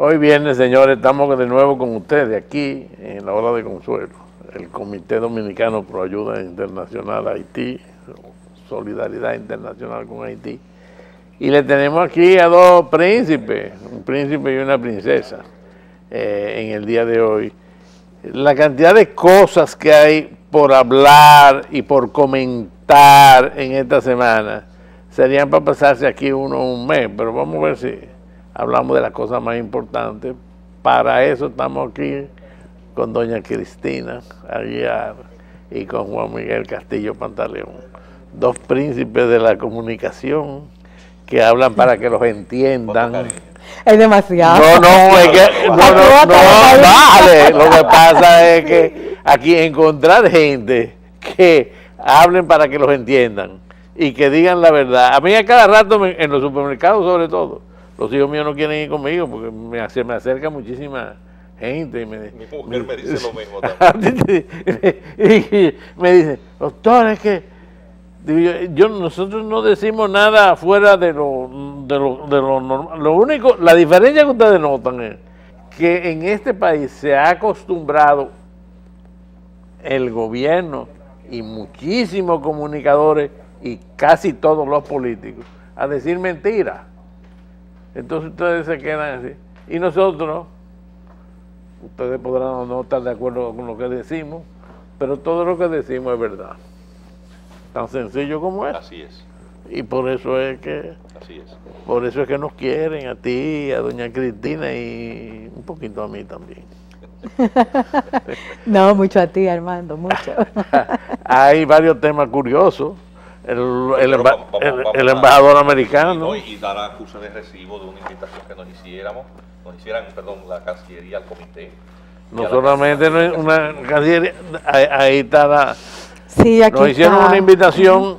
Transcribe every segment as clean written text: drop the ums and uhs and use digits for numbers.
Hoy viernes, señores, estamos de nuevo con ustedes aquí en la Hora de Consuelo, el Comité Dominicano Pro Ayuda Internacional a Haití, Solidaridad Internacional con Haití. Y le tenemos aquí a dos príncipes, un príncipe y una princesa, en el día de hoy. La cantidad de cosas que hay por hablar y por comentar en esta semana serían para pasarse aquí un mes, pero vamos a ver si hablamos de las cosas más importantes. Para eso estamos aquí con doña Cristina Aguiar y con Juan Miguel Castillo Pantaleón, dos príncipes de la comunicación que hablan para que los entiendan. Es demasiado. Es que, vale. Lo que pasa es que aquí encontrar gente que hablen para que los entiendan y que digan la verdad. A mí a cada rato, en los supermercados sobre todo, los hijos míos no quieren ir conmigo porque se me acerca muchísima gente. Y mi mujer me dice lo mismo también. Y me dice, doctor, es que nosotros no decimos nada fuera de lo normal. Lo único, la diferencia que ustedes notan es que en este país se ha acostumbrado el gobierno y muchísimos comunicadores y casi todos los políticos a decir mentiras. Entonces ustedes se quedan así. Y nosotros, ustedes podrán no estar de acuerdo con lo que decimos, pero todo lo que decimos es verdad. Tan sencillo como es. Así es. Y por eso es que por eso es que nos quieren a ti, a doña Cristina y un poquito a mí también. No, mucho a ti, Armando, mucho. Hay varios temas curiosos. El embajador americano. Y dar acuse de recibo de una invitación que nos hicieran, la Cancillería al comité. No solamente una Cancillería, ahí está la... Sí, aquí nos hicieron una invitación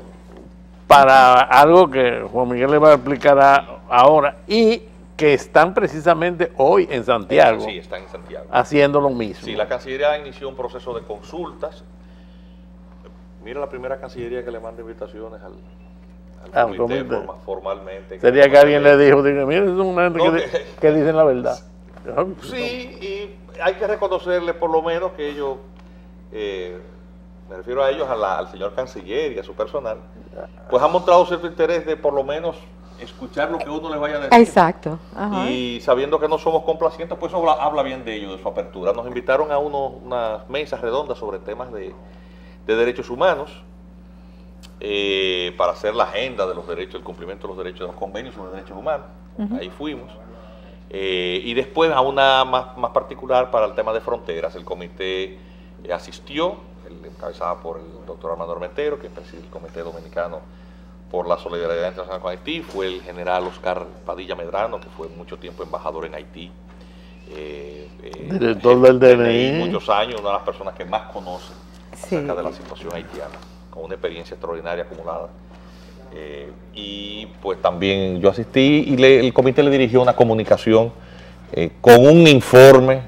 para algo que Juan Miguel le va a explicar ahora y que están precisamente hoy en Santiago. Sí, están en Santiago. Haciendo lo mismo. Sí, la Cancillería inició un proceso de consultas. Mira la primera Cancillería que le manda invitaciones al comité formalmente. Sería que alguien le dijo, mira, es una gente que dicen la verdad. Sí, y hay que reconocerle por lo menos que ellos... me refiero a ellos, al señor canciller y a su personal, pues han mostrado cierto interés de por lo menos escuchar lo que uno les vaya a decir. Exacto. Ajá. Y sabiendo que no somos complacientes, pues eso habla bien de ellos, de su apertura. Nos invitaron a unas mesas redondas sobre temas de derechos humanos, para hacer la agenda de los derechos, el cumplimiento de los derechos, de los convenios sobre derechos humanos. Ahí fuimos. Y después a una más particular para el tema de fronteras. El comité asistió, encabezada por el doctor Armando Armentero, que preside el Comité Dominicano por la Solidaridad Internacional con Haití. Fue el general Oscar Padilla Medrano, que fue mucho tiempo embajador en Haití. Director del DNI. Muchos años, una de las personas que más conoce acerca de la situación haitiana, con una experiencia extraordinaria acumulada. Y pues también yo asistí y el comité le dirigió una comunicación con un informe,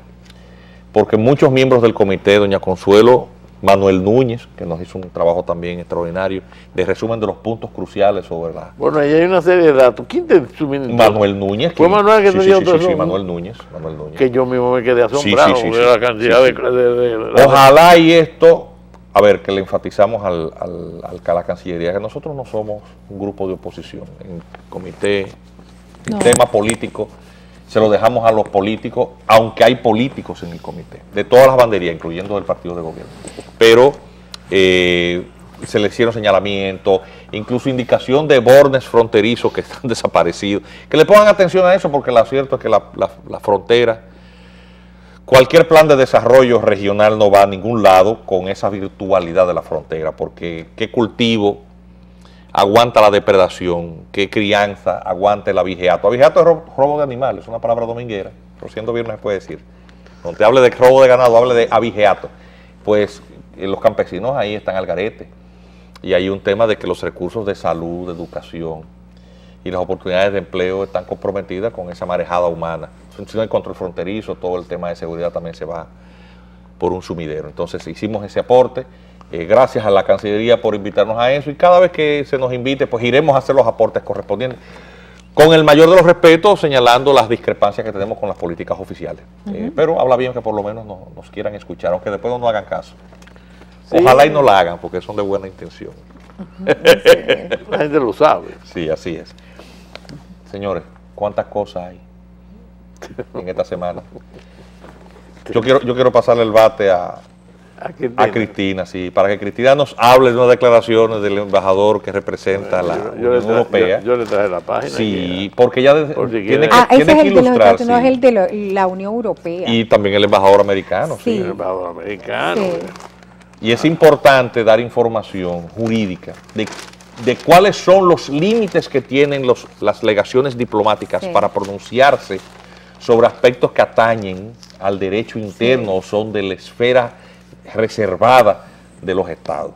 porque muchos miembros del comité, doña Consuelo, Manuel Núñez, que nos hizo un trabajo también extraordinario, de resumen de los puntos cruciales sobre la... Bueno, ahí hay una serie de datos. ¿Quién te suministró? Manuel Núñez. ¿Fue Manuel que te dio todo eso? Sí, Manuel Núñez. Que yo mismo me quedé asombrado de la cantidad de... Ojalá y esto, a ver, que le enfatizamos a la Cancillería, que nosotros no somos un grupo de oposición. En comité, en tema político, se lo dejamos a los políticos, aunque hay políticos en el comité, de todas las banderías, incluyendo del partido de gobierno. Pero se le hicieron señalamientos, incluso indicación de bordes fronterizos que están desaparecidos. Que le pongan atención a eso, porque lo cierto es que la frontera, cualquier plan de desarrollo regional no va a ningún lado con esa virtualidad de la frontera, porque qué cultivo aguanta la depredación, qué crianza aguanta el abigeato. Abigeato es robo de animales, es una palabra dominguera, pero siendo viernes se puede decir. Cuando te hable de robo de ganado, hable de abigeato. Pues los campesinos ahí están al garete. Y hay un tema de que los recursos de salud, de educación y las oportunidades de empleo están comprometidas con esa marejada humana. Si no hay control fronterizo, todo el tema de seguridad también se va por un sumidero. Entonces hicimos ese aporte. Gracias a la Cancillería por invitarnos a eso, y cada vez que se nos invite, pues iremos a hacer los aportes correspondientes con el mayor de los respetos, señalando las discrepancias que tenemos con las políticas oficiales. Pero habla bien que por lo menos nos quieran escuchar, aunque después no nos hagan caso. Sí. Ojalá y no la hagan, porque son de buena intención. La gente lo sabe. Sí, así es. Señores, ¿cuántas cosas hay en esta semana? Yo quiero pasarle el bate a Cristina, sí, para que Cristina nos hable de unas declaraciones del embajador que representa a la Unión Europea. Yo le traje la página. Sí, porque ella tiene ese que es el de los ilustrar. Estados Unidos, es el de la Unión Europea. Y también el embajador americano. Sí. El embajador americano. Sí. Y es importante dar información jurídica de cuáles son los límites que tienen las legaciones diplomáticas para pronunciarse sobre aspectos que atañen al derecho interno o son de la esfera reservada de los estados.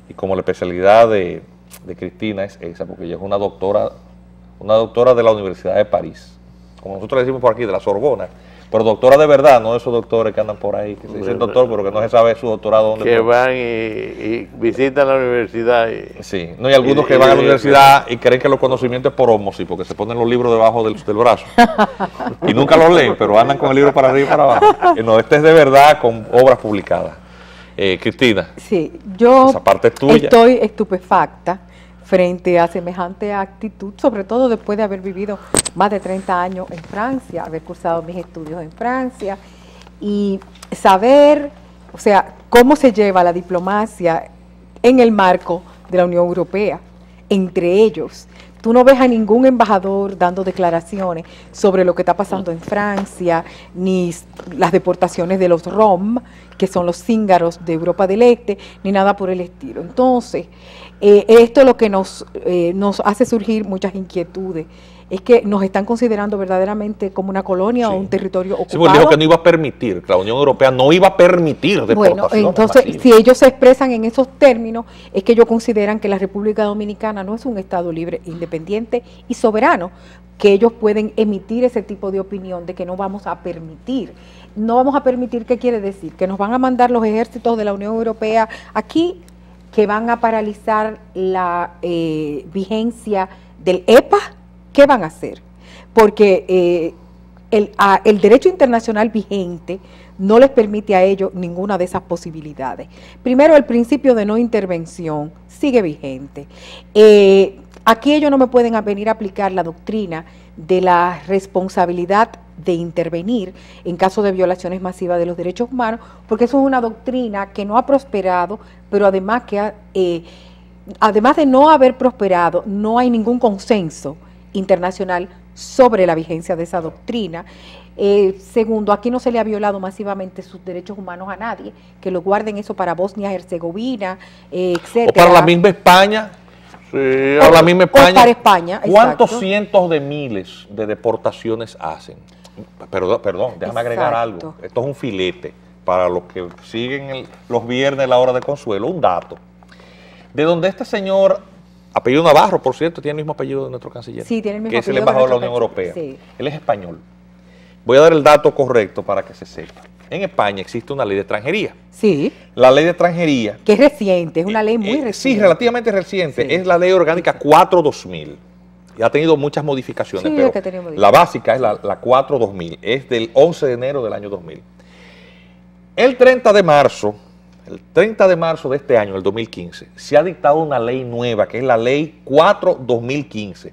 Y como la especialidad de Cristina es esa, porque ella es una doctora de la Universidad de París, como nosotros le decimos por aquí, de la Sorbona, pero doctora de verdad, no esos doctores que andan por ahí, que se dicen doctor, pero que no se sabe su doctorado dónde. Que van y visitan la universidad. Sí, no hay algunos que van a la universidad y creen que los conocimientos es por ósmosis, porque se ponen los libros debajo del brazo. Y nunca los leen, pero andan con el libro para arriba y para abajo. No, este es de verdad con obras publicadas. Cristina, Sí, yo esa parte es tuya. estoy estupefacta frente a semejante actitud, sobre todo después de haber vivido más de 30 años en Francia, haber cursado mis estudios en Francia y saber, o sea, cómo se lleva la diplomacia en el marco de la Unión Europea, entre ellos. Tú no ves a ningún embajador dando declaraciones sobre lo que está pasando en Francia, ni las deportaciones de los rom, que son los cíngaros de Europa del Este, ni nada por el estilo. Entonces, esto es lo que nos hace surgir muchas inquietudes. Es que nos están considerando verdaderamente como una colonia o un territorio ocupado. Sí, porque dijo que no iba a permitir, que la Unión Europea no iba a permitir deportaciones. Bueno, entonces, masivas. si ellos se expresan en esos términos, es que ellos consideran que la República Dominicana no es un Estado libre, independiente y soberano, que ellos pueden emitir ese tipo de opinión de que no vamos a permitir. No vamos a permitir, ¿qué quiere decir? Que nos van a mandar los ejércitos de la Unión Europea aquí, que van a paralizar la vigencia del EPA. ¿Qué van a hacer? Porque el derecho internacional vigente no les permite a ellos ninguna de esas posibilidades. Primero, el principio de no intervención sigue vigente. Aquí ellos no me pueden venir a aplicar la doctrina de la responsabilidad de intervenir en caso de violaciones masivas de los derechos humanos, porque eso es una doctrina que no ha prosperado, pero además además de no haber prosperado, no hay ningún consenso internacional sobre la vigencia de esa doctrina. Segundo, aquí no se le ha violado masivamente sus derechos humanos a nadie, que lo guarden eso para Bosnia-Herzegovina, etcétera. O para la misma España. Sí, Para la misma España. O para España, ¿Cuántos exacto. cientos de miles de deportaciones hacen? Perdón, déjame agregar algo. Esto es un filete para los que siguen los viernes la hora de consuelo. Un dato. De donde este señor, apellido Navarro, por cierto, tiene el mismo apellido de nuestro canciller. Sí, tiene el mismo que es el apellido embajador de la que Unión nuestro Europea. canciller, sí. Él es español. Voy a dar el dato correcto para que se sepa. En España existe una ley de extranjería. Sí, La ley de extranjería. que es reciente, es una ley muy reciente. Sí, relativamente reciente. Sí. Es la ley orgánica 4-2000. Y ha tenido muchas modificaciones, Sí, pero es que tiene modificaciones. la básica es la 4-2000. Es del 11 de enero del año 2000. El 30 de marzo de este año, el 2015, se ha dictado una ley nueva, que es la ley 4-2015,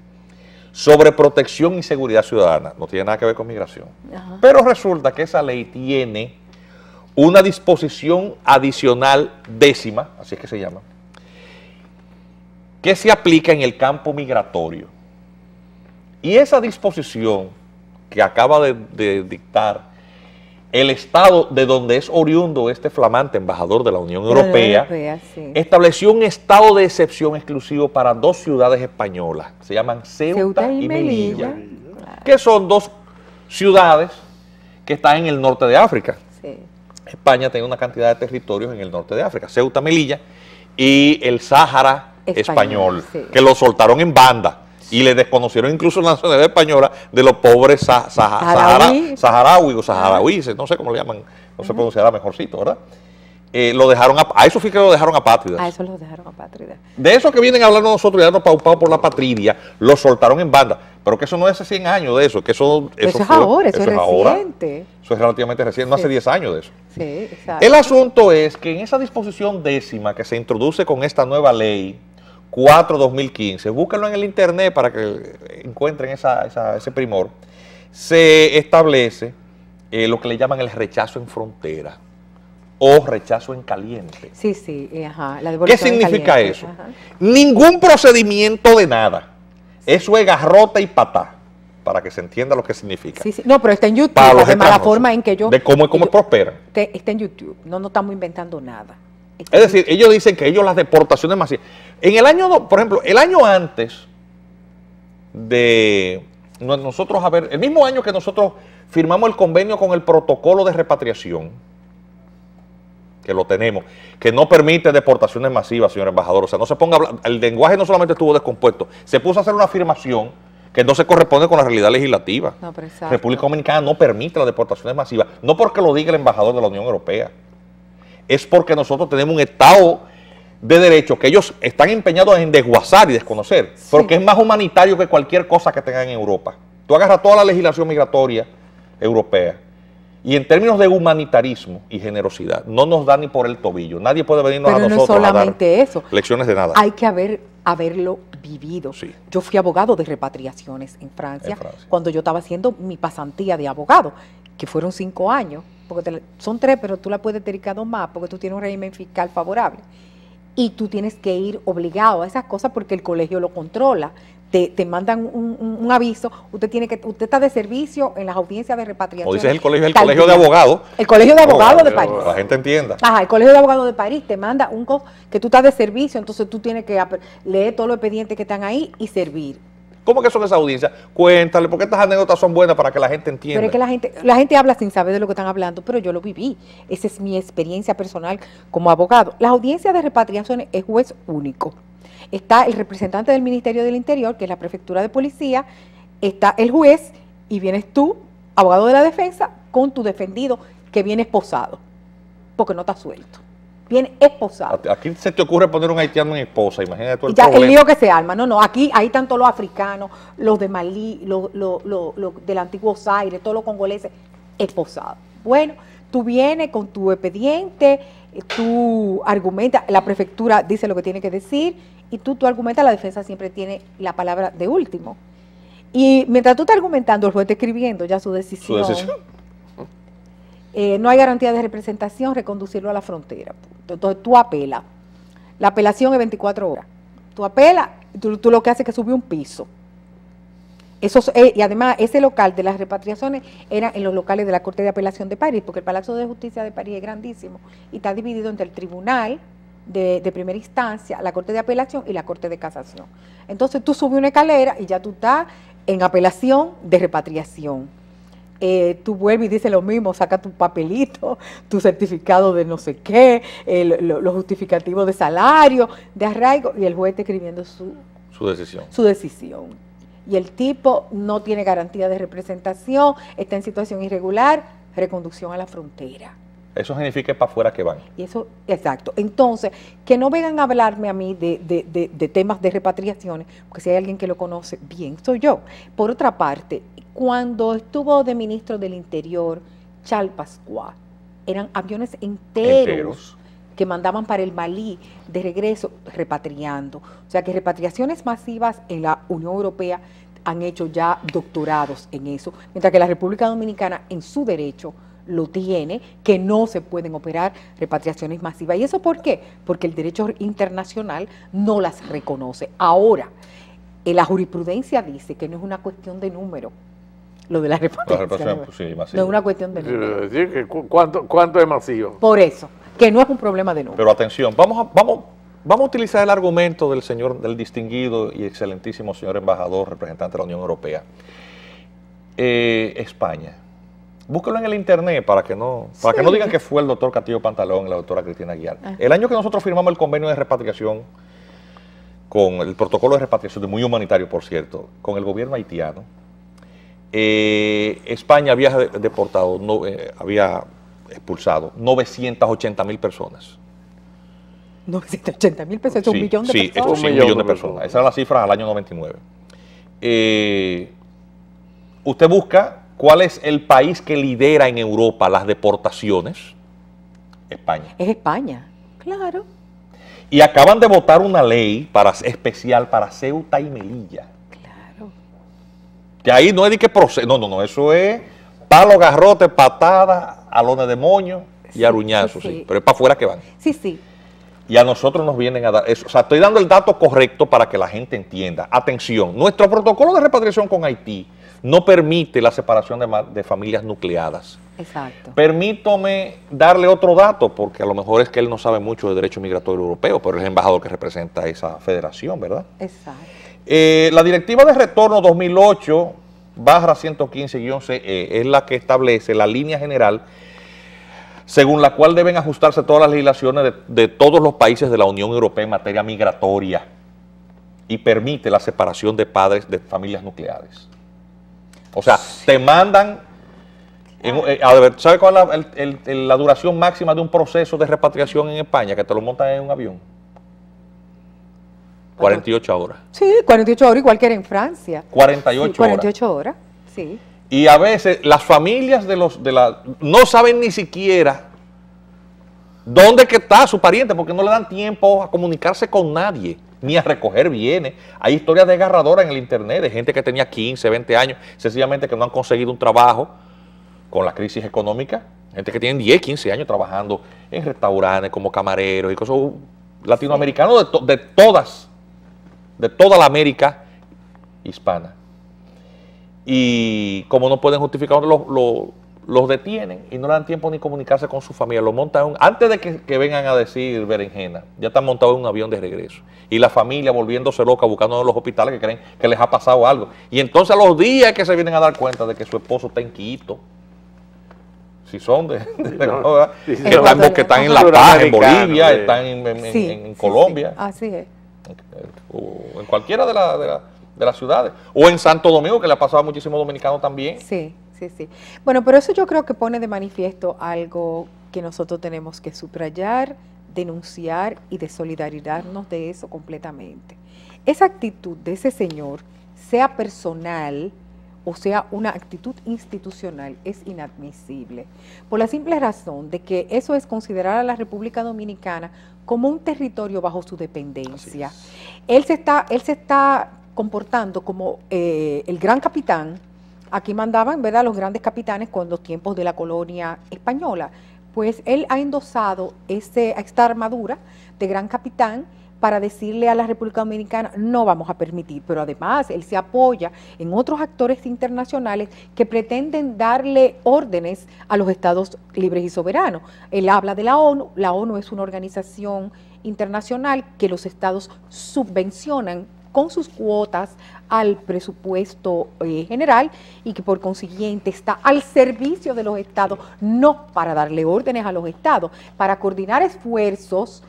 sobre protección y seguridad ciudadana. No tiene nada que ver con migración. Ajá. Pero resulta que esa ley tiene una disposición adicional 10ª, así es que se llama, que se aplica en el campo migratorio. Y esa disposición que acaba de dictar el Estado de donde es oriundo este flamante embajador de la Unión Europea, Sí. estableció un estado de excepción exclusivo para dos ciudades españolas, se llaman Ceuta y Melilla, que son dos ciudades que están en el norte de África. Sí. España tiene una cantidad de territorios en el norte de África, Ceuta, Melilla y el Sáhara español, sí. que lo soltaron en banda y le desconocieron incluso la nacionalidad española de los pobres saharauis, no sé cómo le llaman, no se pronunciará mejorcito, ¿verdad? Lo dejaron a eso fue que lo dejaron apátridas. A eso los dejaron apátridas. De eso que vienen hablando nosotros, ya nos paupado por la patria, lo soltaron en banda. Pero que eso no es hace 100 años de eso, que eso es fue, ahora, eso es ahora. reciente. Eso es relativamente reciente, no hace 10 años de eso. Sí, exacto. El asunto es que en esa disposición 10ª que se introduce con esta nueva ley 4/2015, búsquenlo en el internet para que encuentren ese primor, se establece lo que le llaman el rechazo en frontera o rechazo en caliente. Sí, sí, ajá. La ¿Qué devolución en significa caliente, eso? ajá. Ningún procedimiento de nada. Eso es garrota y patá, para que se entienda lo que significa. Sí, sí. No, pero está en YouTube, Para los además la extranjeros, forma en que yo... de cómo prosperan. Está en YouTube, no estamos inventando nada. Es decir, ellos dicen que ellos las deportaciones masivas. En el año, por ejemplo, el año antes de nosotros el mismo año que nosotros firmamos el convenio con el protocolo de repatriación, que lo tenemos, que no permite deportaciones masivas, señor embajador. O sea, no se ponga a hablar, el lenguaje no solamente estuvo descompuesto, se puso a hacer una afirmación que no se corresponde con la realidad legislativa. No, pero exacto. República Dominicana no permite las deportaciones masivas, no porque lo diga el embajador de la Unión Europea, es porque nosotros tenemos un Estado de derecho que ellos están empeñados en desguazar y desconocer, Sí. porque es más humanitario que cualquier cosa que tengan en Europa. Tú agarras toda la legislación migratoria europea y en términos de humanitarismo y generosidad no nos da ni por el tobillo. Nadie puede venirnos Pero a no es nosotros a dar solamente eso. lecciones de nada. Hay que haberlo vivido. Sí. Yo fui abogado de repatriaciones en Francia, En Francia. cuando yo estaba haciendo mi pasantía de abogado, que fueron 5 años, porque son 3, pero tú la puedes dedicar 2 más, porque tú tienes un régimen fiscal favorable. Y tú tienes que ir obligado a esas cosas porque el colegio lo controla. Te mandan un aviso, usted está de servicio en las audiencias de repatriación. Como dices el colegio tal de día. abogados. El colegio de abogados de París. Para que la gente entienda. Ajá, el Colegio de Abogados de París te manda un que tú estás de servicio, entonces tú tienes que leer todos los expedientes que están ahí y servir. ¿Cómo que son esas audiencias? Cuéntale, porque estas anécdotas son buenas para que la gente entienda. Pero es que la gente habla sin saber de lo que están hablando, pero yo lo viví. Esa es mi experiencia personal como abogado. Las audiencias de repatriaciones es juez único. Está el representante del Ministerio del Interior, que es la prefectura de policía, está el juez y vienes tú, abogado de la defensa, con tu defendido que viene esposado, porque no está suelto. Viene esposado. Aquí se te ocurre poner un haitiano en esposa, imagínate tú el Ya, problema. el lío que se arma, no, aquí ahí están todos los africanos, los de Malí, los del antiguo Zaire, todos los congoleses, esposados. Bueno, tú vienes con tu expediente, tú argumentas, la prefectura dice lo que tiene que decir, y tú argumentas, la defensa siempre tiene la palabra de último. Y mientras tú estás argumentando, el juez está escribiendo ya su decisión. No hay garantía de representación, reconducirlo a la frontera. Entonces tú apelas. La apelación es 24 horas. Tú apelas, tú lo que haces es que subir un piso. Y además ese local de las repatriaciones era en los locales de la Corte de Apelación de París, porque el Palacio de Justicia de París es grandísimo y está dividido entre el Tribunal de primera instancia, la Corte de Apelación y la Corte de Casación. Entonces tú subes una escalera y ya tú estás en apelación de repatriación. Tú vuelves y dices lo mismo, saca tu papelito, tu certificado de no sé qué, los justificativos de salario, de arraigo, y el juez está escribiendo su decisión. Y el tipo no tiene garantía de representación, está en situación irregular, reconducción a la frontera. Eso significa para afuera que van. Y eso, exacto. Entonces, que no vengan a hablarme a mí de temas de repatriaciones, porque si hay alguien que lo conoce bien, soy yo. Por otra parte, cuando estuvo de ministro del Interior, Charles Pasqua, eran aviones enteros que mandaban para el Malí de regreso repatriando. O sea que repatriaciones masivas en la Unión Europea han hecho ya doctorados en eso, mientras que la República Dominicana en su derecho lo tiene, que no se pueden operar repatriaciones masivas. ¿Y eso por qué? Porque el derecho internacional no las reconoce. Ahora, la jurisprudencia dice que no es una cuestión de número, lo de la repatriación. Sí, no es una cuestión de número. Es decir, que ¿cuánto es masivo? Por eso, que no es un problema de número. Pero atención, vamos a utilizar el argumento del distinguido y excelentísimo señor embajador, representante de la Unión Europea. España. Búsquelo en el internet para que no digan que fue el doctor Castillo Pantalón y la doctora Cristina Aguiar. El año que nosotros firmamos el convenio de repatriación, con el protocolo de repatriación, muy humanitario por cierto, con el gobierno haitiano, España había deportado, había expulsado 980,000 personas. 980,000 pesos, es un millón de personas. Sí, esto es un millón de personas. Esa era la cifra al año 99. usted busca cuál es el país que lidera en Europa las deportaciones. España. Es España, claro. Y acaban de votar una ley especial para Ceuta y Melilla. Claro. Que ahí no es de que proceso, no, eso es palo, garrote, patada, alones de moño y aruñazo, sí. Pero es para afuera que van. Sí, sí. Y a nosotros nos vienen a dar eso. O sea, estoy dando el dato correcto para que la gente entienda. Atención, nuestro protocolo de repatriación con Haití no permite la separación de familias nucleadas. Exacto. Permítame darle otro dato, porque a lo mejor es que él no sabe mucho de derecho migratorio europeo, pero es el embajador que representa esa federación, ¿verdad? Exacto. La Directiva de Retorno 2008/115-CE es la que establece la línea general según la cual deben ajustarse todas las legislaciones de todos los países de la Unión Europea en materia migratoria y permite la separación de padres de familias nucleares. O sea, te mandan, a ver, ¿sabe cuál es la duración máxima de un proceso de repatriación en España? Que te lo montan en un avión. 48 horas. Sí, 48 horas, igual que era en Francia. 48 horas. 48 horas, sí. Y a veces las familias no saben ni siquiera dónde que está su pariente, porque no le dan tiempo a comunicarse con nadie, ni a recoger bienes. Hay historias desgarradoras en el internet de gente que tenía 15, 20 años, sencillamente que no han conseguido un trabajo con la crisis económica. Gente que tiene 10, 15 años trabajando en restaurantes como camareros y cosas latinoamericanos de toda la América hispana. Y como no pueden justificar, los detienen y no le dan tiempo ni comunicarse con su familia. Los montan antes de que vengan a decir berenjena, ya están montados en un avión de regreso. Y la familia volviéndose loca, buscando en los hospitales que creen que les ha pasado algo. Y entonces a los días que se vienen a dar cuenta de que su esposo está en Quito, si son que están en La Paz, en Bolivia, están en Colombia. Sí, así es. O en cualquiera de las ciudades. O en Santo Domingo, que le ha pasado a muchísimos dominicanos también. Sí, sí, sí. Bueno, pero eso yo creo que pone de manifiesto algo que nosotros tenemos que subrayar, denunciar y desolidarizarnos de eso completamente. Esa actitud de ese señor, sea personal o sea una actitud institucional, es inadmisible. Por la simple razón de que eso es considerar a la República Dominicana como un territorio bajo su dependencia. Él se está comportando como el gran capitán. Aquí mandaban, ¿verdad?, los grandes capitanes con los tiempos de la colonia española. Pues él ha endosado esta armadura de gran capitán para decirle a la República Dominicana, no vamos a permitir, pero además él se apoya en otros actores internacionales que pretenden darle órdenes a los estados libres y soberanos. Él habla de la ONU es una organización internacional que los estados subvencionan con sus cuotas al presupuesto general y que por consiguiente está al servicio de los estados, no para darle órdenes a los estados, para coordinar esfuerzos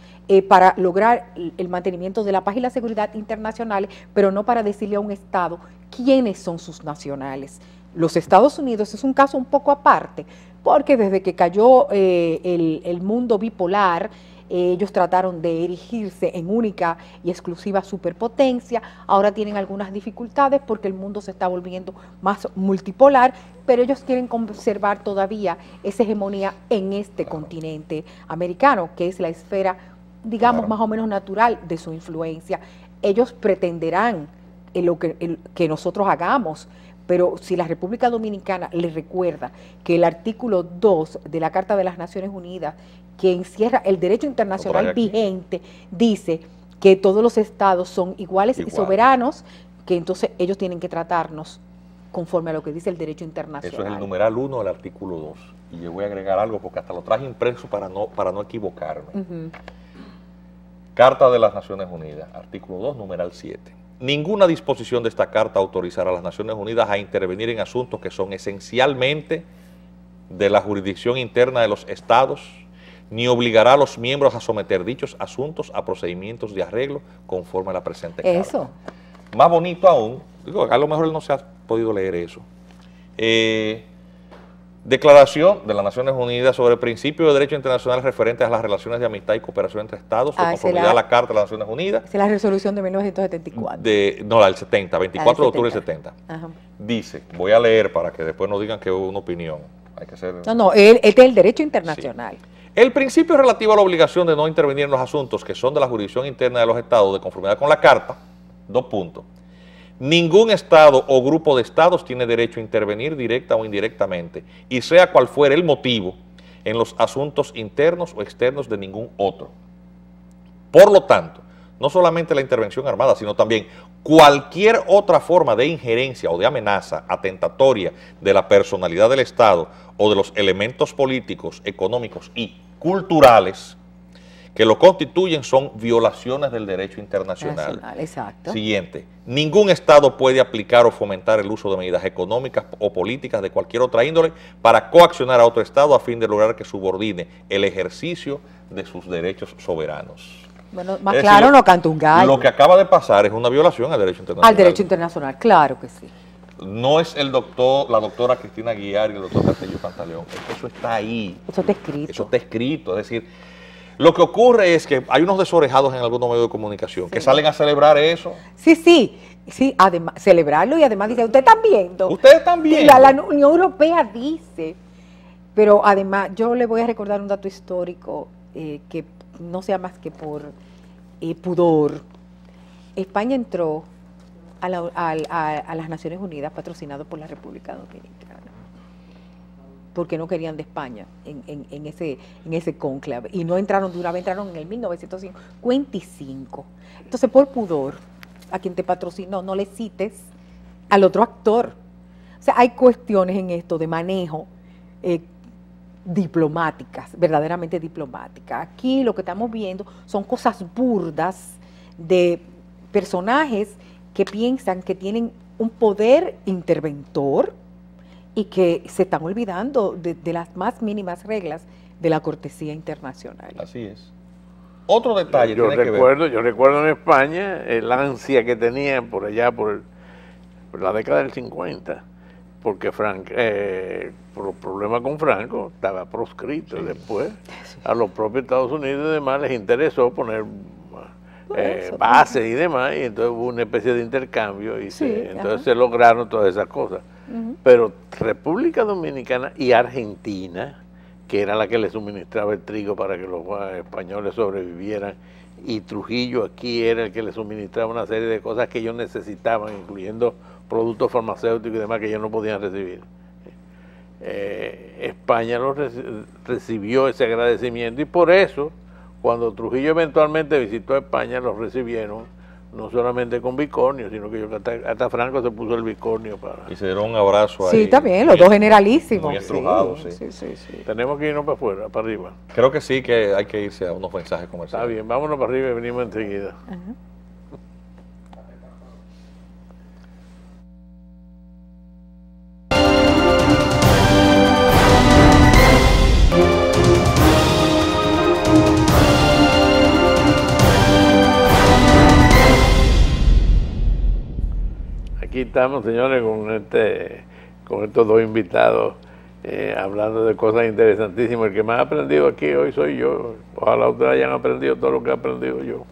para lograr el mantenimiento de la paz y la seguridad internacionales, pero no para decirle a un estado quiénes son sus nacionales. Los Estados Unidos es un caso un poco aparte, porque desde que cayó el mundo bipolar, ellos trataron de erigirse en única y exclusiva superpotencia. Ahora tienen algunas dificultades porque el mundo se está volviendo más multipolar, pero ellos quieren conservar todavía esa hegemonía en este continente americano, que es la esfera, digamos, más o menos natural de su influencia. Ellos pretenderán que nosotros hagamos, pero si la República Dominicana les recuerda que el artículo 2 de la Carta de las Naciones Unidas, que encierra el derecho internacional vigente, dice que todos los estados son iguales y soberanos, que entonces ellos tienen que tratarnos conforme a lo que dice el derecho internacional. Eso es el numeral 1 del artículo 2. Y yo voy a agregar algo porque hasta lo traje impreso para no equivocarme. Carta de las Naciones Unidas, artículo 2, numeral 7. Ninguna disposición de esta carta autorizará a las Naciones Unidas a intervenir en asuntos que son esencialmente de la jurisdicción interna de los estados, ni obligará a los miembros a someter dichos asuntos a procedimientos de arreglo conforme a la presente carta. Eso. Más bonito aún, digo, a lo mejor él no se ha podido leer eso. Declaración de las Naciones Unidas sobre el principio de derecho internacional referentes a las relaciones de amistad y cooperación entre Estados, de conformidad a la Carta de las Naciones Unidas. Esa es la resolución de 1974. No, la del 70, 24 de octubre del 70. Ajá. Dice, voy a leer para que después no digan que hubo una opinión. Hay que hacer... No, este es el derecho internacional. Sí. El principio relativo a la obligación de no intervenir en los asuntos que son de la jurisdicción interna de los Estados de conformidad con la Carta, 2 puntos. Ningún Estado o grupo de Estados tiene derecho a intervenir directa o indirectamente, y sea cual fuere el motivo, en los asuntos internos o externos de ningún otro. Por lo tanto, no solamente la intervención armada, sino también cualquier otra forma de injerencia o de amenaza atentatoria de la personalidad del Estado o de los elementos políticos, económicos y culturales que lo constituyen son violaciones del derecho internacional. Exacto. Siguiente, ningún Estado puede aplicar o fomentar el uso de medidas económicas o políticas de cualquier otra índole para coaccionar a otro Estado a fin de lograr que subordine el ejercicio de sus derechos soberanos. Bueno, más claro no canta un gallo. Lo que acaba de pasar es una violación al derecho internacional. Al derecho internacional, claro que sí. No es la doctora Cristina Guiar y el doctor Castillo Pantaleón. Eso está ahí. Eso está escrito. Eso está escrito. Es decir, lo que ocurre es que hay unos desorejados en algunos medios de comunicación que salen a celebrar eso. Sí, además, celebrarlo y además dice, ustedes están viendo. Ustedes están viendo. La Unión Europea dice, pero además yo le voy a recordar un dato histórico que no sea más que por pudor. España entró a las Naciones Unidas patrocinado por la República Dominicana, porque no querían de España en ese cónclave, y no entraron de una vez, entraron en el 1955. Entonces, por pudor, a quien te patrocinó, no le cites al otro actor. O sea, hay cuestiones en esto de manejo diplomáticas, verdaderamente diplomáticas. Aquí lo que estamos viendo son cosas burdas de personajes que piensan que tienen un poder interventor y que se están olvidando de las más mínimas reglas de la cortesía internacional. Así es. Otro detalle yo recuerdo en España el ansia que tenían por allá por la década del 50, porque por problemas con Franco estaba proscrito. Sí. Después a los propios Estados Unidos y demás les interesó poner bases y demás, y entonces hubo una especie de intercambio y entonces se lograron todas esas cosas. Pero República Dominicana y Argentina, que era la que le suministraba el trigo para que los españoles sobrevivieran, y Trujillo aquí era el que le suministraba una serie de cosas que ellos necesitaban, incluyendo productos farmacéuticos y demás que ellos no podían recibir. España recibió ese agradecimiento, y por eso cuando Trujillo eventualmente visitó a España, los recibieron no solamente con bicornio, sino que hasta Franco se puso el bicornio para... Y se dieron un abrazo ahí. Sí, también, los dos generalísimos. Muy estrujados, sí. Tenemos que irnos para afuera, para arriba. Creo que sí, que hay que irse a unos mensajes comerciales. Está bien, vámonos para arriba y venimos enseguida. Ajá. Aquí estamos, señores, con estos dos invitados, hablando de cosas interesantísimas. El que más ha aprendido aquí hoy soy yo. Ojalá ustedes hayan aprendido todo lo que he aprendido yo.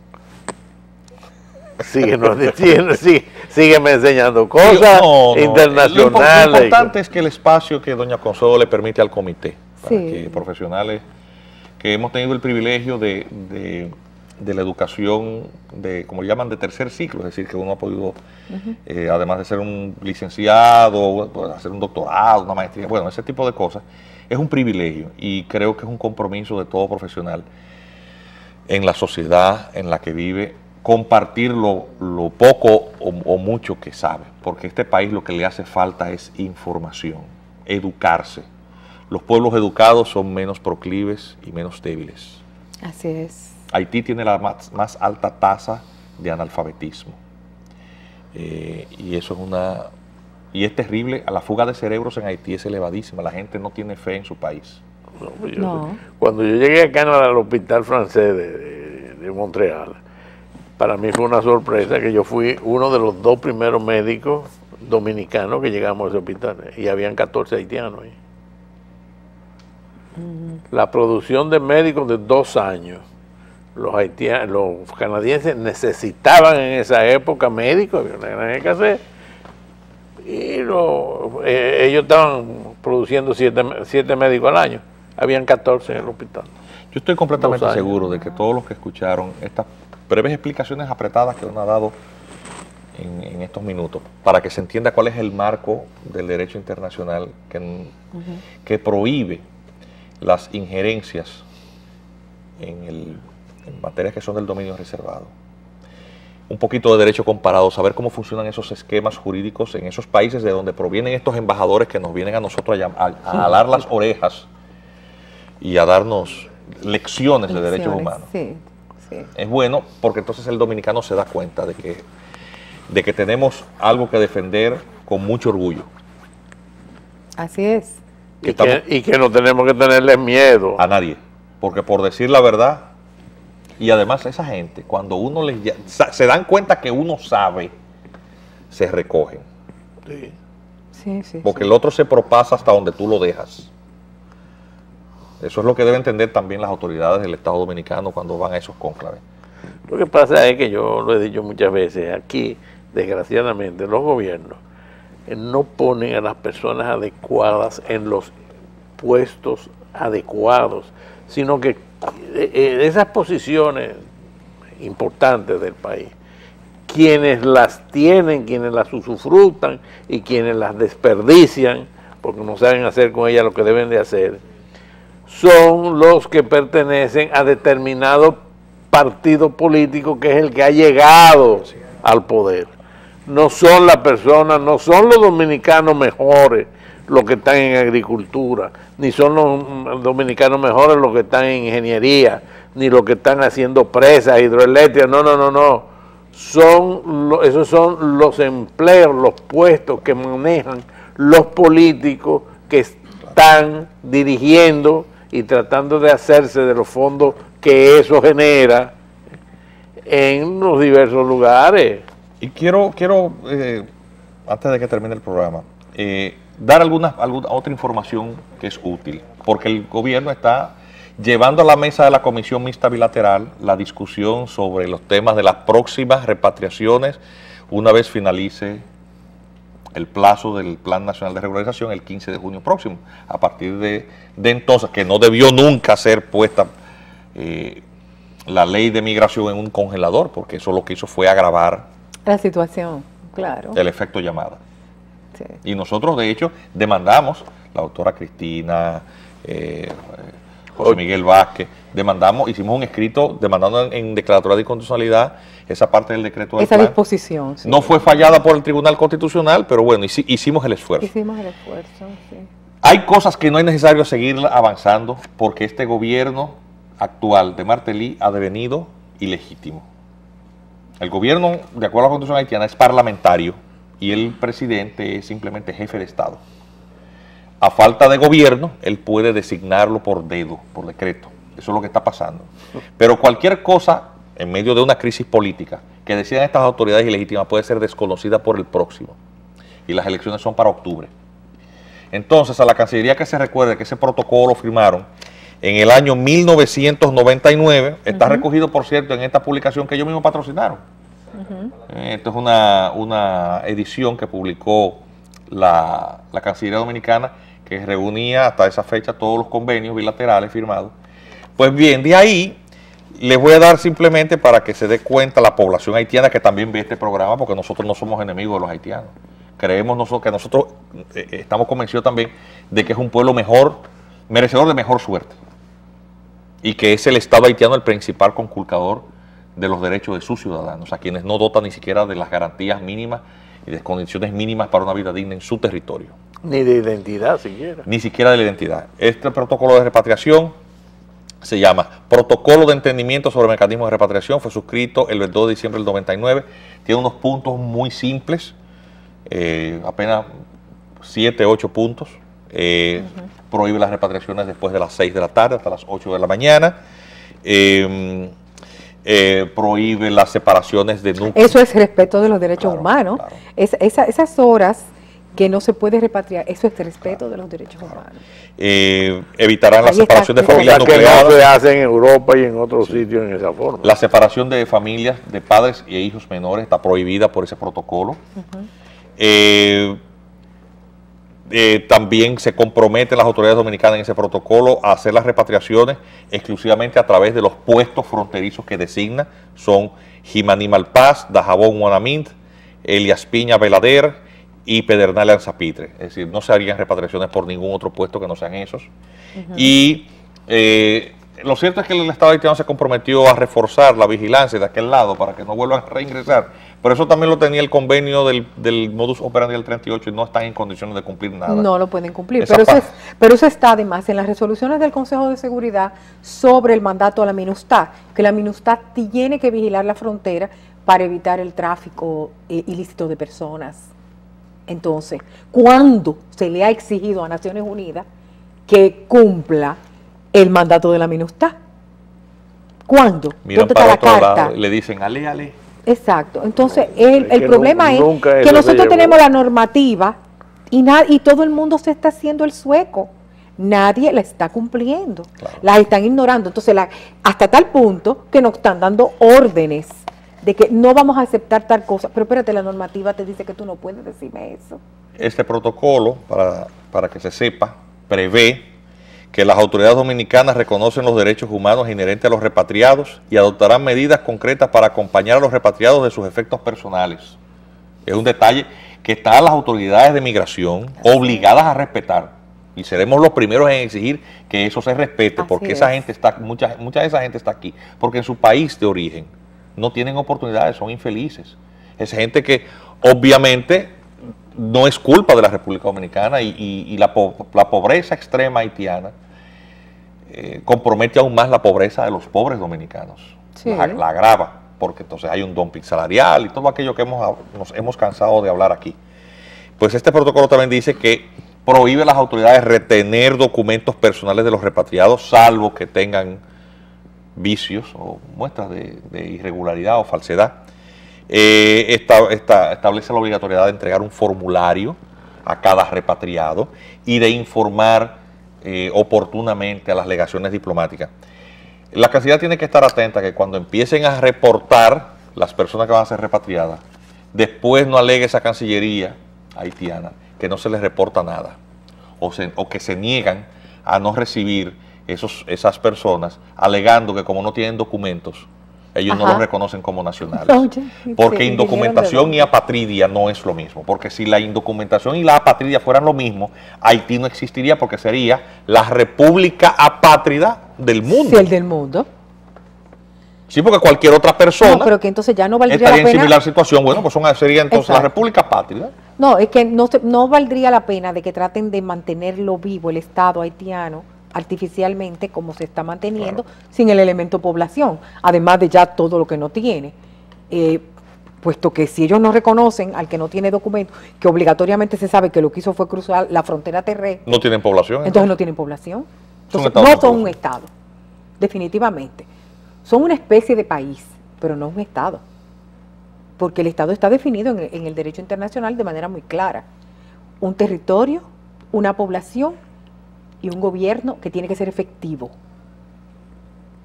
Síguenos diciendo, sígueme enseñando cosas internacionales. Lo importante es que el espacio que doña Consuelo le permite al comité, para que profesionales que hemos tenido el privilegio de la educación, como le llaman, de tercer ciclo, es decir, que uno ha podido, además de ser un licenciado, hacer un doctorado, una maestría, bueno, ese tipo de cosas, es un privilegio, y creo que es un compromiso de todo profesional en la sociedad en la que vive, compartir lo poco o mucho que sabe, porque a este país lo que le hace falta es información, educarse. Los pueblos educados son menos proclives y menos débiles. Así es. Haití tiene la más alta tasa de analfabetismo, y eso es terrible. La fuga de cerebros en Haití es elevadísima, la gente no tiene fe en su país. Cuando yo llegué a Canadá al hospital francés de Montreal, para mí fue una sorpresa que yo fui uno de los 2 primeros médicos dominicanos que llegamos a ese hospital, y habían 14 haitianos ahí. la producción de médicos de 2 años. Los canadienses necesitaban en esa época médicos, había una gran escasez, y ellos estaban produciendo 7 médicos al año, habían 14 en el hospital. Yo estoy completamente seguro de que todos los que escucharon estas breves explicaciones apretadas que uno ha dado en estos minutos, para que se entienda cuál es el marco del derecho internacional que prohíbe las injerencias en materias que son del dominio reservado. Un poquito de derecho comparado, saber cómo funcionan esos esquemas jurídicos en esos países de donde provienen estos embajadores que nos vienen a nosotros a alar las orejas y a darnos lecciones de derechos humanos. Sí, sí. Es bueno porque entonces el dominicano se da cuenta de que tenemos algo que defender con mucho orgullo. Así es. Y que no tenemos que tenerle miedo a nadie, porque por decir la verdad, y además esa gente, cuando uno se dan cuenta que uno sabe, se recogen. Sí. Sí, sí, porque el otro se propasa hasta donde tú lo dejas. Eso es lo que deben entender también las autoridades del Estado Dominicano cuando van a esos cónclaves. Lo que pasa es que yo lo he dicho muchas veces, aquí, desgraciadamente, los gobiernos no ponen a las personas adecuadas en los puestos adecuados, sino que esas posiciones importantes del país, quienes las tienen, quienes las usufructan y quienes las desperdician, porque no saben hacer con ellas lo que deben de hacer, son los que pertenecen a determinado partido político que es el que ha llegado al poder. No son las personas, no son los dominicanos mejores los que están en agricultura, ni son los dominicanos mejores los que están en ingeniería, ni los que están haciendo presas hidroeléctricas, no. Esos son los empleos, los puestos que manejan los políticos que están dirigiendo y tratando de hacerse de los fondos que eso genera en los diversos lugares. Y quiero antes de que termine el programa, dar alguna otra información que es útil, porque el gobierno está llevando a la mesa de la Comisión Mixta Bilateral la discusión sobre los temas de las próximas repatriaciones una vez finalice el plazo del Plan Nacional de Regularización el 15 de junio próximo. A partir de entonces, que no debió nunca ser puesta la ley de migración en un congelador, porque eso lo que hizo fue agravar la situación, claro. El efecto llamada. Sí. Y nosotros, de hecho, demandamos, la doctora Cristina, José Miguel Vázquez, hicimos un escrito demandando en declaratoria de inconstitucionalidad esa parte del decreto del esa plan. Disposición. Sí. No fue fallada por el Tribunal Constitucional, pero bueno, hicimos el esfuerzo. Hicimos el esfuerzo, sí. Hay cosas que no es necesario seguir avanzando porque este gobierno actual de Martelly ha devenido ilegítimo. El gobierno, de acuerdo a la Constitución haitiana, es parlamentario y el presidente es simplemente jefe de Estado. A falta de gobierno, él puede designarlo por dedo, por decreto. Eso es lo que está pasando. Pero cualquier cosa, en medio de una crisis política, que decidan estas autoridades ilegítimas puede ser desconocida por el próximo. Y las elecciones son para octubre. Entonces, a la Cancillería que se recuerde que ese protocolo lo firmaron en el año 1999, está recogido, por cierto, en esta publicación que ellos mismos patrocinaron. Esto es una edición que publicó la Cancillería Dominicana, que reunía hasta esa fecha todos los convenios bilaterales firmados. Pues bien, de ahí les voy a dar simplemente para que se dé cuenta la población haitiana que también ve este programa, porque nosotros no somos enemigos de los haitianos. Creemos que nosotros estamos convencidos también de que es un pueblo mejor, merecedor de mejor suerte, y que es el Estado haitiano el principal conculcador de los derechos de sus ciudadanos, a quienes no dotan ni siquiera de las garantías mínimas y de condiciones mínimas para una vida digna en su territorio. Ni de identidad siquiera. Ni siquiera de la identidad. Este protocolo de repatriación se llama Protocolo de Entendimiento sobre Mecanismos de Repatriación, fue suscrito el 2 de diciembre del 99, tiene unos puntos muy simples, apenas 7, 8 puntos. Prohíbe las repatriaciones después de las 6 de la tarde hasta las 8 de la mañana. Prohíbe las separaciones de núcleos. Eso es respeto de los derechos humanos. Claro. Esas horas que no se puede repatriar. Eso es respeto de los derechos humanos. Evitarán la Ahí separación de está, familias que no nucleadas. se hace en Europa y en otros sitios en esa forma. La separación de familias, de padres e hijos menores está prohibida por ese protocolo. También se comprometen las autoridades dominicanas en ese protocolo a hacer las repatriaciones exclusivamente a través de los puestos fronterizos que designa. Son Jimaní Malpaz, Dajabón Guanamint, Elias Piña Belader y Pedernales Anzapitre. Es decir, no se harían repatriaciones por ningún otro puesto que no sean esos. Y lo cierto es que el Estado haitiano se comprometió a reforzar la vigilancia de aquel lado para que no vuelvan a reingresar. Pero eso también lo tenía el convenio del modus operandi del 38 y no están en condiciones de cumplir nada. No lo pueden cumplir. Pero eso está además en las resoluciones del Consejo de Seguridad sobre el mandato a la MINUSTAH, que la MINUSTAH tiene que vigilar la frontera para evitar el tráfico ilícito de personas. Entonces, ¿cuándo se le ha exigido a Naciones Unidas que cumpla el mandato de la MINUSTAH? ¿Cuándo? Miran ¿Dónde para está la otro carta? lado y le dicen, ale. Exacto. Entonces, Es el que problema es nunca que eso se nosotros llevó. tenemos la normativa y todo el mundo se está haciendo el sueco. Nadie la está cumpliendo. Claro. Las están ignorando. Entonces, hasta tal punto que nos están dando órdenes de que no vamos a aceptar tal cosa. Pero espérate, la normativa te dice que tú no puedes decirme eso. Este protocolo, para que se sepa, prevé que las autoridades dominicanas reconocen los derechos humanos inherentes a los repatriados y adoptarán medidas concretas para acompañar a los repatriados de sus efectos personales. Es un detalle que están las autoridades de migración obligadas a respetar y seremos los primeros en exigir que eso se respete, Así porque es. esa gente está, mucha de esa gente está aquí, porque en su país de origen no tienen oportunidades, son infelices. Es gente que obviamente no es culpa de la República Dominicana y la pobreza extrema haitiana compromete aún más la pobreza de los pobres dominicanos. Sí. La agrava, porque entonces hay un dumping salarial y todo aquello que nos hemos cansado de hablar aquí. Pues este protocolo también dice que prohíbe a las autoridades retener documentos personales de los repatriados, salvo que tengan vicios o muestras de irregularidad o falsedad. Establece la obligatoriedad de entregar un formulario a cada repatriado y de informar oportunamente a las legaciones diplomáticas. La Cancillería tiene que estar atenta que cuando empiecen a reportar las personas que van a ser repatriadas, después no alegue esa Cancillería haitiana que no se les reporta nada o que se niegan a no recibir esas personas alegando que como no tienen documentos ellos no los reconocen como nacionales. Oye, Porque sí, indocumentación y apatridia no es lo mismo. Porque si la indocumentación y la apatridia fueran lo mismo, Haití no existiría porque sería la república apátrida del mundo. Sí, el del mundo. Sí, porque cualquier otra persona No, pero que entonces ya no valdría estaría la en pena. similar situación. Bueno, pues sería entonces la Exacto. república apátrida. No, es que no valdría la pena de que traten de mantenerlo vivo el Estado haitiano artificialmente como se está manteniendo, sin el elemento población, además de ya todo lo que no tiene. Puesto que si ellos no reconocen al que no tiene documento, que obligatoriamente se sabe que lo que hizo fue cruzar la frontera terrestre, No tienen población. entonces no tienen población. Son Entonces, estados no sin son un población. Estado, definitivamente. Son una especie de país, pero no un Estado. Porque el Estado está definido en el derecho internacional de manera muy clara. Un territorio, una población y un gobierno que tiene que ser efectivo.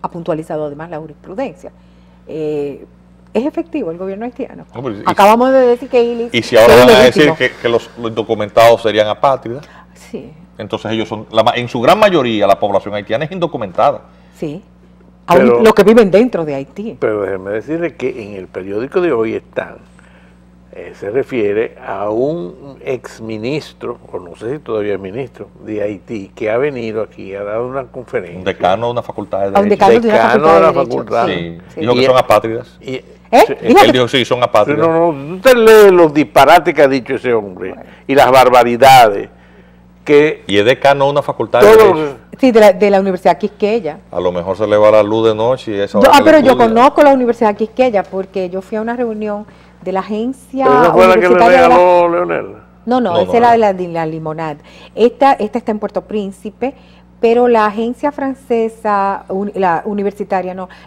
Ha puntualizado además la jurisprudencia. Es efectivo el gobierno haitiano. No, pero Acabamos de decir que y si ahora que es van a decir ilegítimo. que los indocumentados serían apátridas, Sí, entonces ellos son, en su gran mayoría, la población haitiana es indocumentada. sí. Pero- Aún los que viven dentro de Haití. Pero déjeme decirle que en el periódico de hoy están, se refiere a un exministro, o no sé si todavía es ministro, de Haití, que ha venido aquí, ha dado una conferencia. Un decano de una facultad de A un derecho. decano de una Decano facultad de la de derecho. facultad. Sí, Sí. dijo que Y- son apátridas. Y, Dijo Él que- dijo, sí, son Sí, apátridas. no, usted lee los disparates que ha dicho ese hombre y las barbaridades que Y es decano de una facultad de todos derecho. Sí, de la Universidad Quisqueya. A lo mejor se le va la luz de noche y esa hora que Pero le yo estudia. conozco la Universidad Quisqueya porque yo fui a una reunión de la agencia pero esa fue la que le universitaria de la- regaló Leonel. No, No, esa no, era no. de la Limonade. Esta está en Puerto Príncipe, pero la agencia francesa, la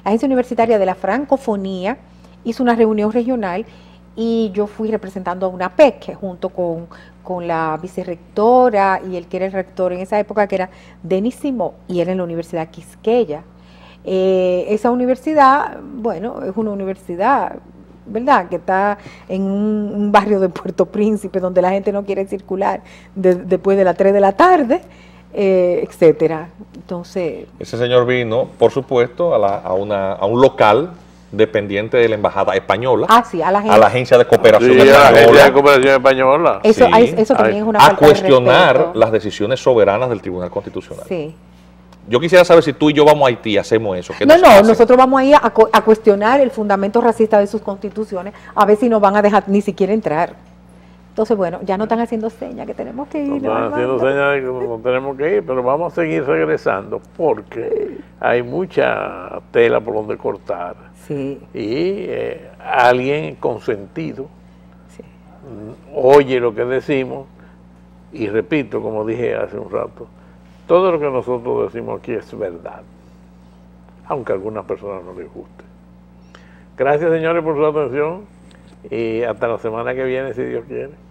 agencia universitaria de la francofonía hizo una reunión regional y yo fui representando a una PEC junto con la vicerrectora y el que era el rector en esa época, que era Denis Simó, y era en la Universidad Quisqueya. Esa universidad, bueno, es una universidad, ¿verdad?, que está en un barrio de Puerto Príncipe donde la gente no quiere circular después de las 3 de la tarde, etcétera. Entonces, ese señor vino, por supuesto, a un local dependiente de la Embajada Española, sí, a la Agencia de Cooperación Sí, a la Española. Agencia de Cooperación Española. Eso, Sí, eso también es una a falta de cuestionar respeto. las decisiones soberanas del Tribunal Constitucional. Sí. Yo quisiera saber si tú y yo vamos a Haití y hacemos eso. ¿Qué No, nos no, hacen? nosotros vamos a ir a cuestionar el fundamento racista de sus constituciones, a ver si nos van a dejar ni siquiera entrar. Entonces, bueno, ya no están haciendo señas que tenemos que ir. Nos están haciendo señas de que no tenemos que ir, pero vamos a seguir regresando porque hay mucha tela por donde cortar. Sí, Y alguien consentido sí. oye lo que decimos y repito, como dije hace un rato, todo lo que nosotros decimos aquí es verdad, aunque a algunas personas no les guste. Gracias, señores, por su atención y hasta la semana que viene, si Dios quiere.